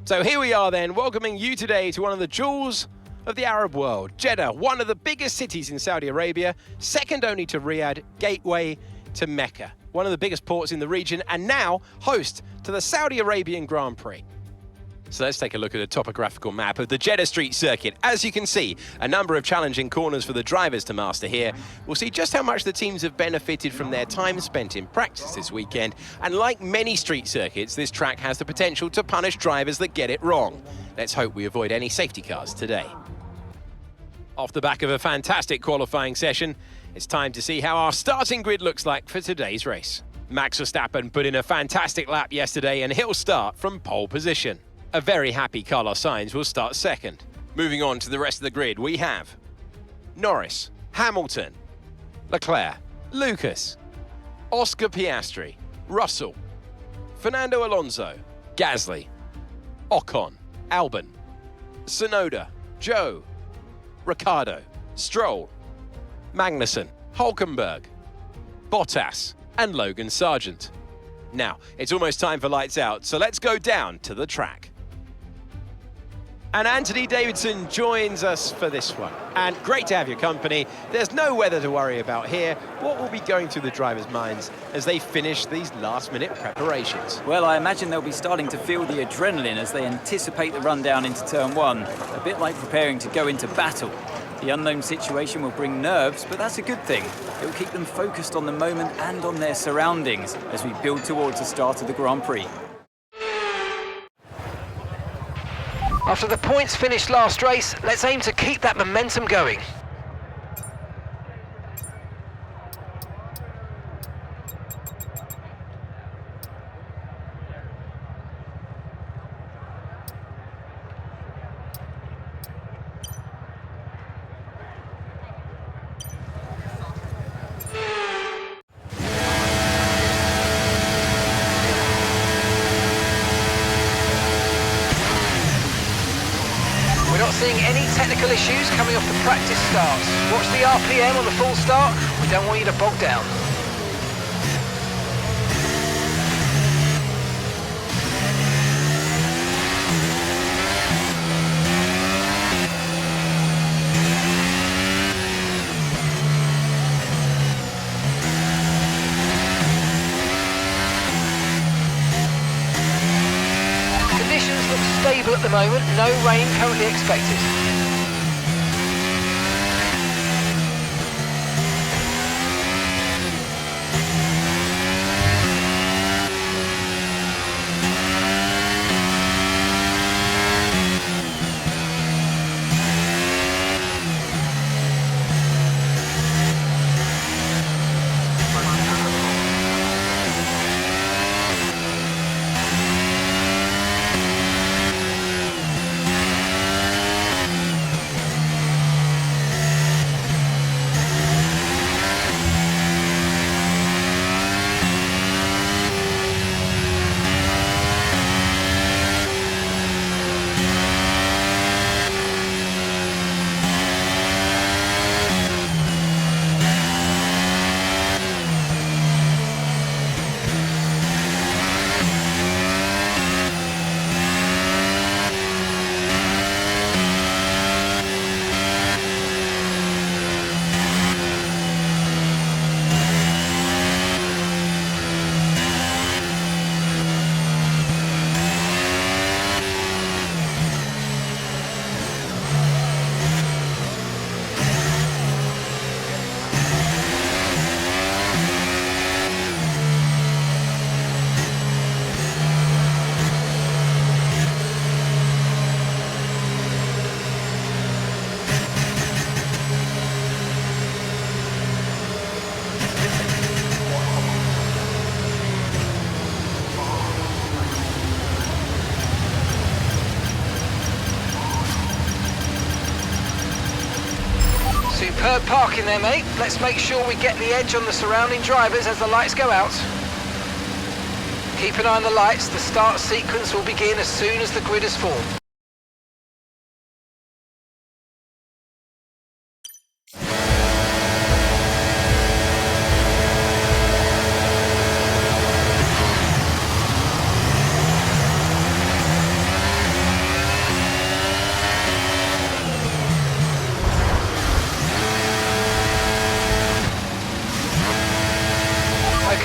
So here we are then, welcoming you today to one of the jewels of the Arab world, Jeddah, one of the biggest cities in Saudi Arabia, second only to Riyadh, gateway to Mecca, one of the biggest ports in the region, and now host to the Saudi Arabian Grand Prix. So let's take a look at a topographical map of the Jeddah Street Circuit. As you can see, a number of challenging corners for the drivers to master here. We'll see just how much the teams have benefited from their time spent in practice this weekend. And like many street circuits, this track has the potential to punish drivers that get it wrong. Let's hope we avoid any safety cars today. Off the back of a fantastic qualifying session, it's time to see how our starting grid looks like for today's race. Max Verstappen put in a fantastic lap yesterday and he'll start from pole position. A very happy Carlos Sainz will start second. Moving on to the rest of the grid, we have Norris, Hamilton, Leclerc, Lucas, Oscar Piastri, Russell, Fernando Alonso, Gasly, Ocon, Albon, Tsunoda, Zhou, Ricciardo, Stroll, Magnussen, Hülkenberg, Bottas, and Logan Sargent. Now, it's almost time for lights out, so let's go down to the track. And Anthony Davidson joins us for this one. And great to have your company. There's no weather to worry about here. What will be going through the drivers' minds as they finish these last-minute preparations? Well, I imagine they'll be starting to feel the adrenaline as they anticipate the run down into turn one, a bit like preparing to go into battle. The unknown situation will bring nerves, but that's a good thing. It will keep them focused on the moment and on their surroundings as we build towards the start of the Grand Prix. After the points finished last race, let's aim to keep that momentum going. Seeing any technical issues coming off the practice starts. Watch the RPM on the full start. We don't want you to bog down. Stable at the moment, no rain currently expected. Superb parking there, mate. Let's make sure we get the edge on the surrounding drivers as the lights go out. Keep an eye on the lights. The start sequence will begin as soon as the grid is formed.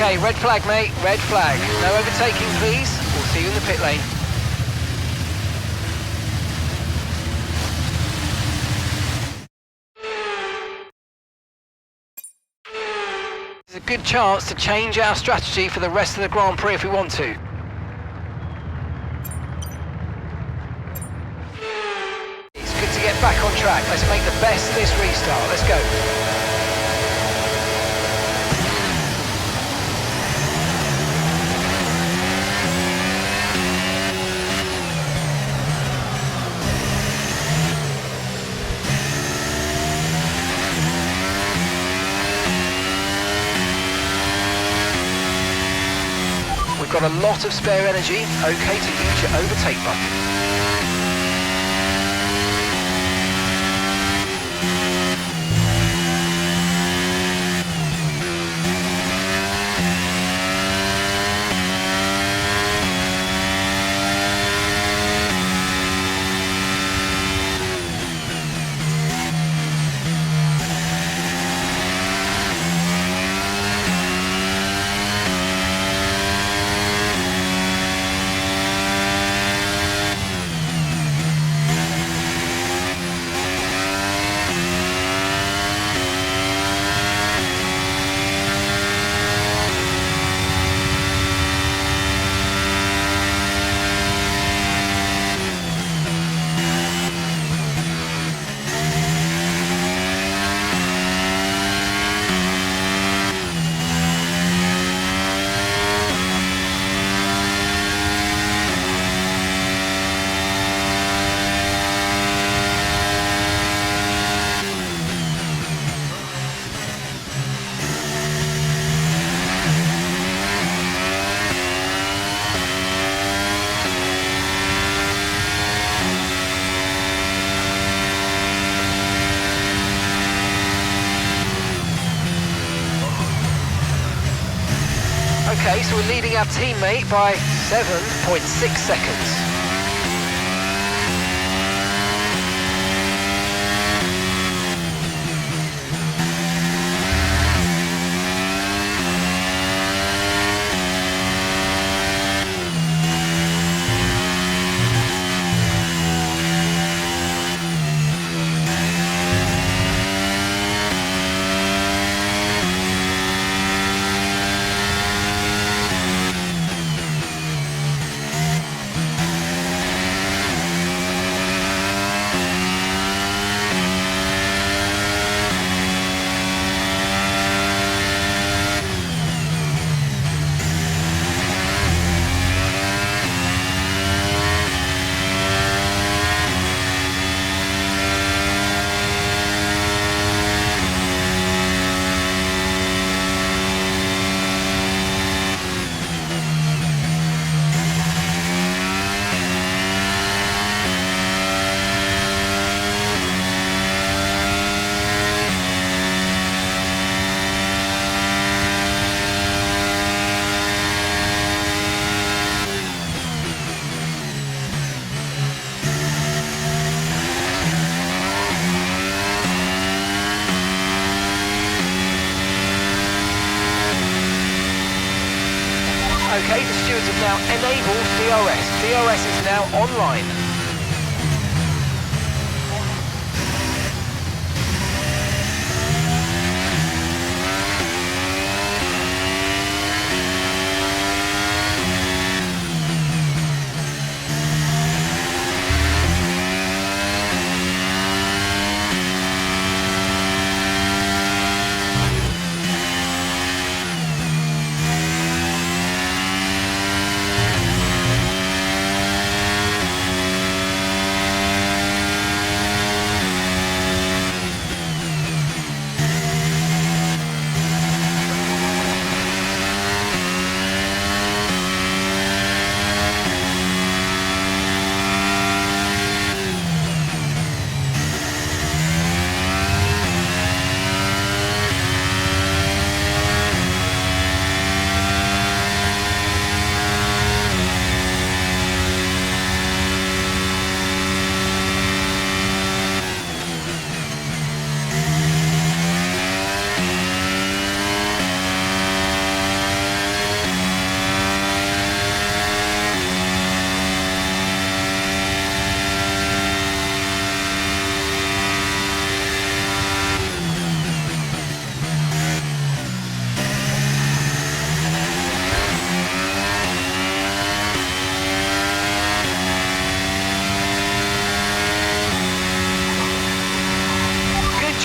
Okay, red flag, mate, red flag. No overtaking, please. We'll see you in the pit lane. There's a good chance to change our strategy for the rest of the Grand Prix if we want to. It's good to get back on track. Let's make the best of this restart. Let's go. We've got a lot of spare energy, okay to use your overtake button. Okay, so we're leading our teammate by 7.6 seconds. Okay, the stewards have now enabled DRS. DRS is now online.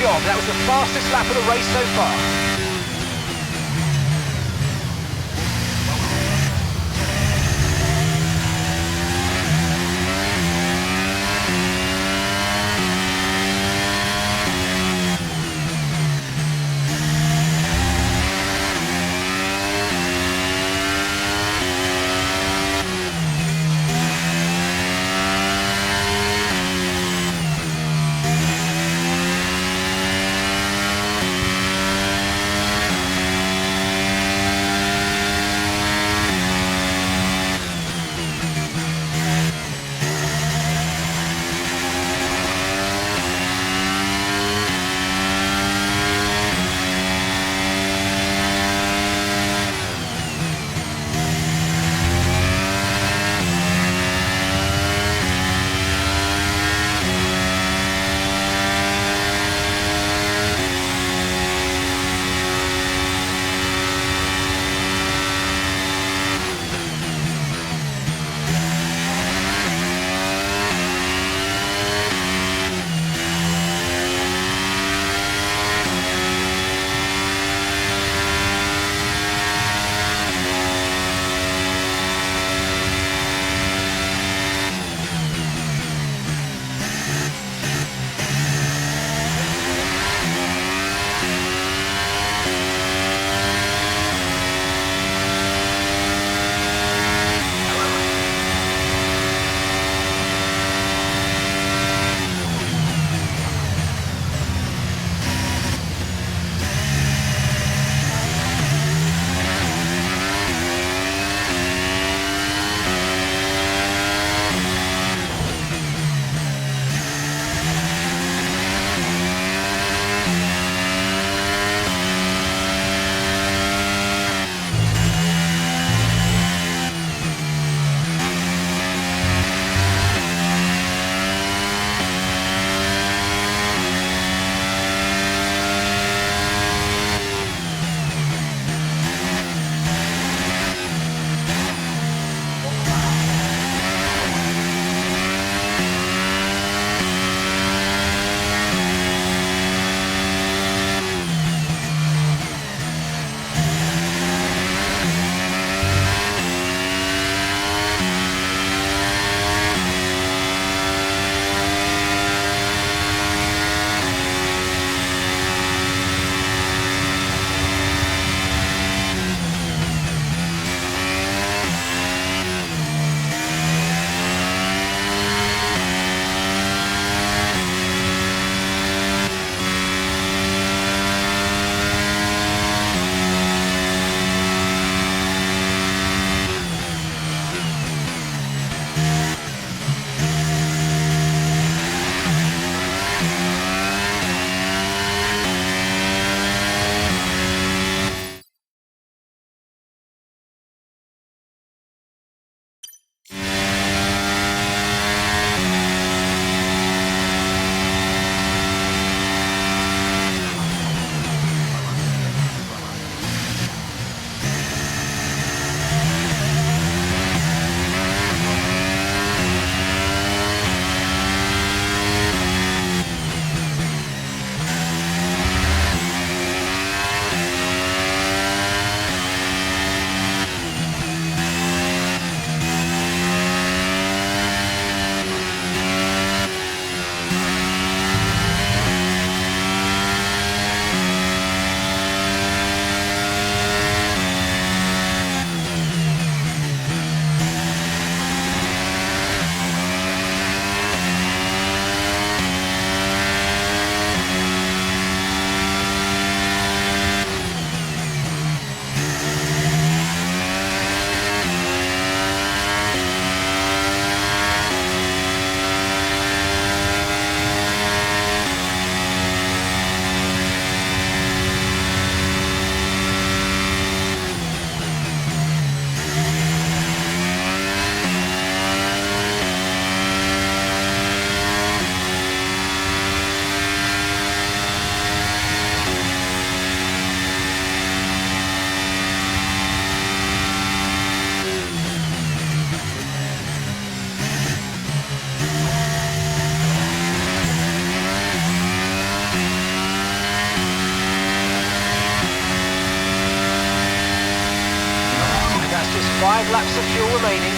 job. That was the fastest lap of the race so far. 5 laps of fuel remaining.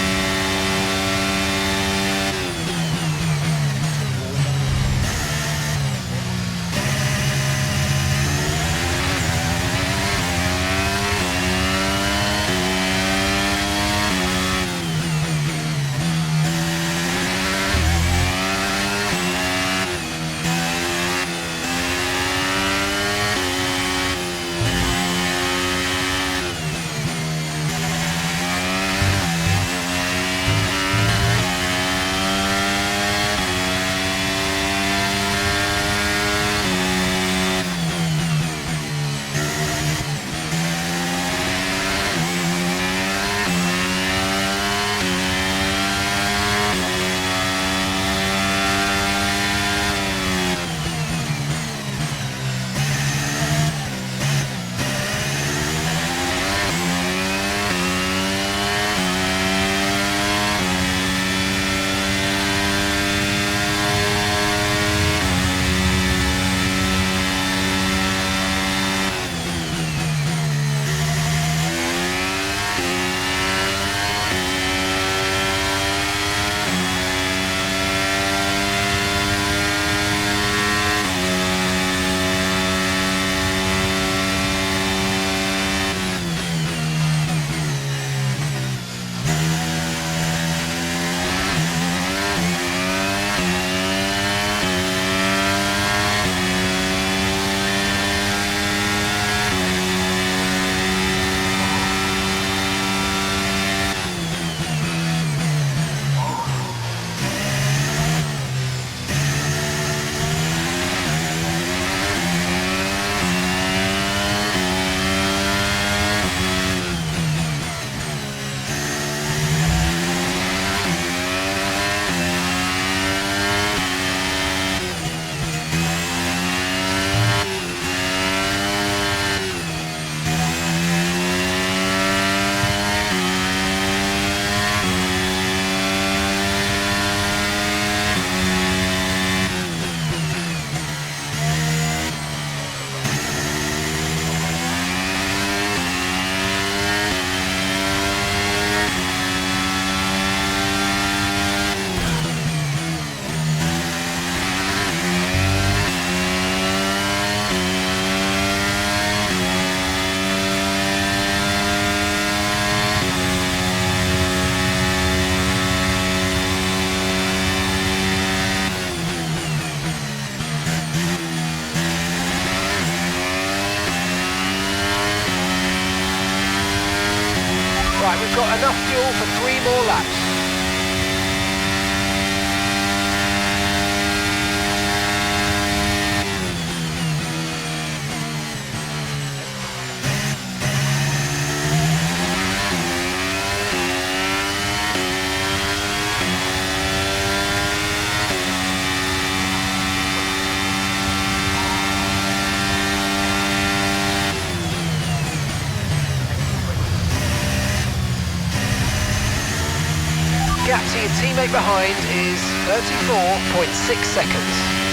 Right, we've got enough fuel for 3 more laps. Gap to your teammate behind is 34.6 seconds.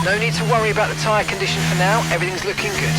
No need to worry about the tyre condition for now, everything's looking good.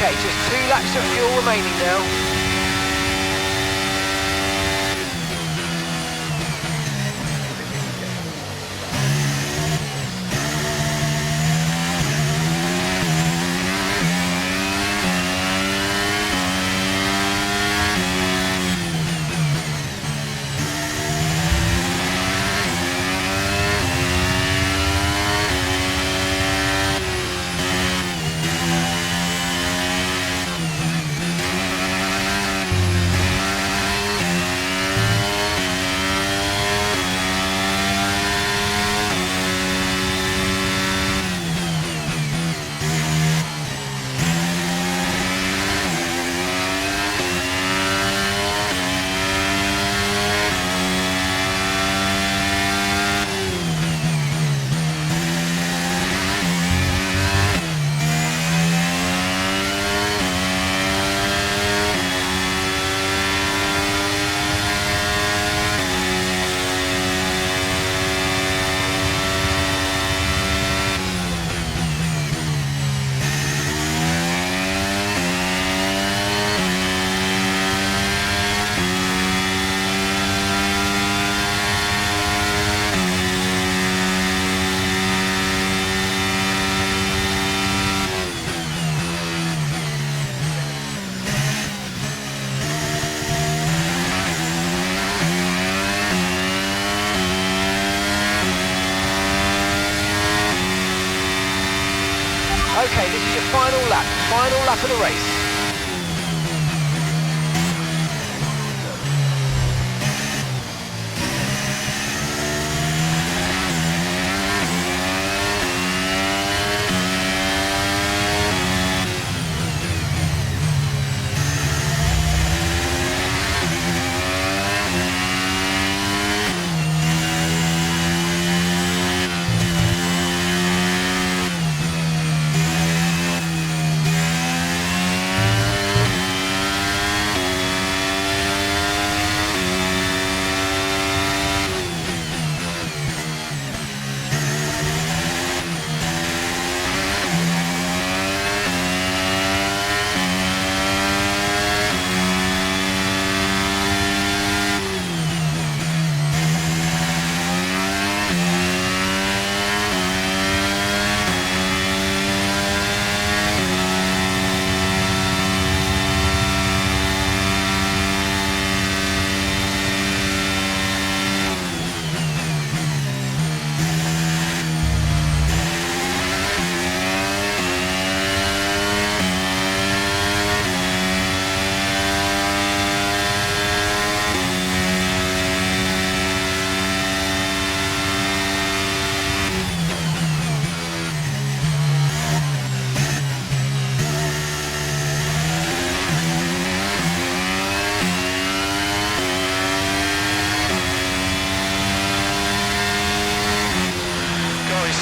Okay, just 2 laps of fuel remaining now. Okay, this is your final lap of the race.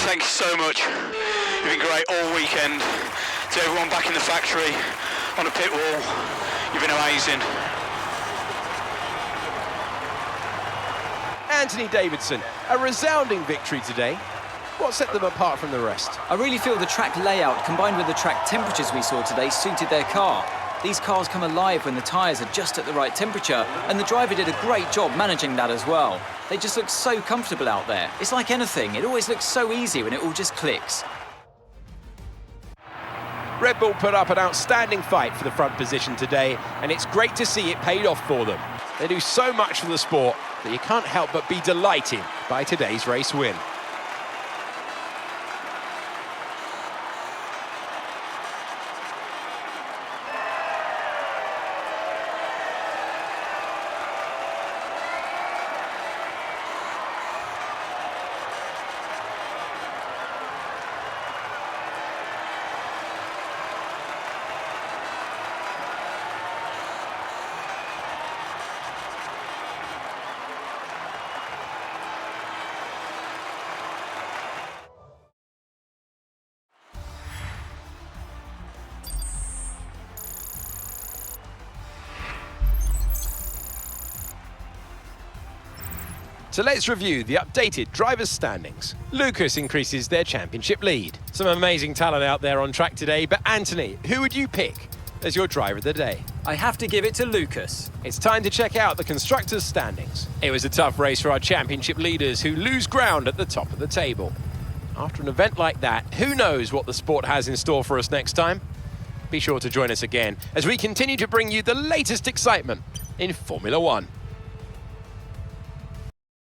Thanks so much. You've been great all weekend. To everyone back in the factory, on the pit wall, you've been amazing. Anthony Davidson, a resounding victory today. What set them apart from the rest? I really feel the track layout combined with the track temperatures we saw today suited their car. These cars come alive when the tyres are just at the right temperature, and the driver did a great job managing that as well. They just look so comfortable out there. It's like anything, it always looks so easy when it all just clicks. Red Bull put up an outstanding fight for the front position today, and it's great to see it paid off for them. They do so much for the sport that you can't help but be delighted by today's race win. So let's review the updated drivers' standings. Lucas increases their championship lead. Some amazing talent out there on track today, but Anthony, who would you pick as your driver of the day? I have to give it to Lucas. It's time to check out the constructors' standings. It was a tough race for our championship leaders who lose ground at the top of the table. After an event like that, who knows what the sport has in store for us next time? Be sure to join us again as we continue to bring you the latest excitement in Formula One.